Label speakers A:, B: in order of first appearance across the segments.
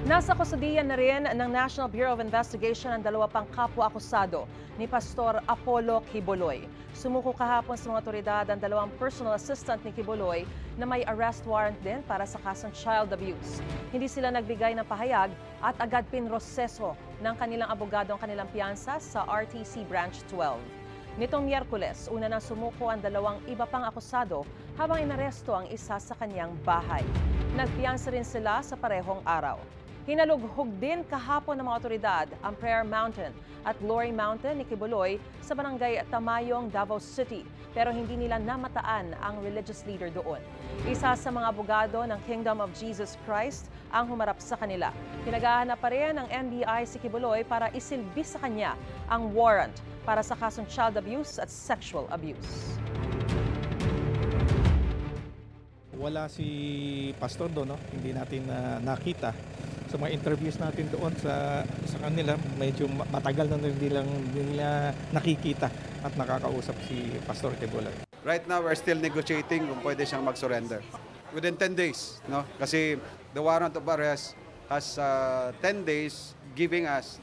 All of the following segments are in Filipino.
A: Nasa kustudiyan na rin ng National Bureau of Investigation ang dalawa pang kapwa-akusado ni Pastor Apollo Quiboloy. Sumuko kahapon sa mga otoridad ang dalawang personal assistant ni Quiboloy na may arrest warrant din para sa kasong child abuse. Hindi sila nagbigay ng pahayag at agad pinroseso ng kanilang abogado ang kanilang piyansa sa RTC Branch 12. Nitong Miyerkules, una nang sumuko ang dalawang iba pang akusado habang inaresto ang isa sa kanyang bahay. Nagpiyansa rin sila sa parehong araw. Hinalughog din kahapon ng mga otoridad ang Prayer Mountain at Glory Mountain ni Quiboloy sa barangay Tamayong, Davao City, pero hindi nila namataan ang religious leader doon. Isa sa mga abogado ng Kingdom of Jesus Christ ang humarap sa kanila. Pinaghahanap pa rin ng NBI si Quiboloy para isilbi sa kanya ang warrant para sa kasong child abuse at sexual abuse.
B: Wala si Pastor doon, no? Hindi natin nakita. Sa mga interviews natin doon sa kanila, medyo matagal na nila nakikita at nakakausap si Pastor Quiboloy.
C: Right now, we're still negotiating kung pwede siyang mag-surrender. Within 10 days, no? Kasi the warrant of arrest has 10 days giving us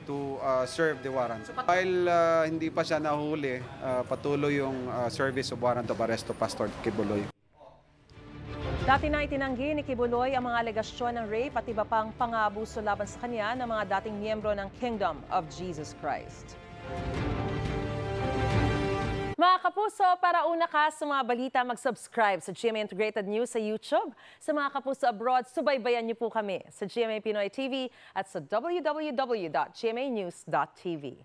C: to serve the warrant. While hindi pa siya nahuli, patuloy yung service of warrant of arrest to Pastor Quiboloy.
A: Dati na itinanggi ni Quiboloy ang mga alegasyon ng rape at iba pang pang-aabuso laban sa kanya ng mga dating miyembro ng Kingdom of Jesus Christ. Mga kapuso, para una ka sa mga balita, mag-subscribe sa GMA Integrated News sa YouTube. Sa mga kapuso abroad, subaybayan niyo po kami sa GMA Pinoy TV at sa www.gmanews.tv.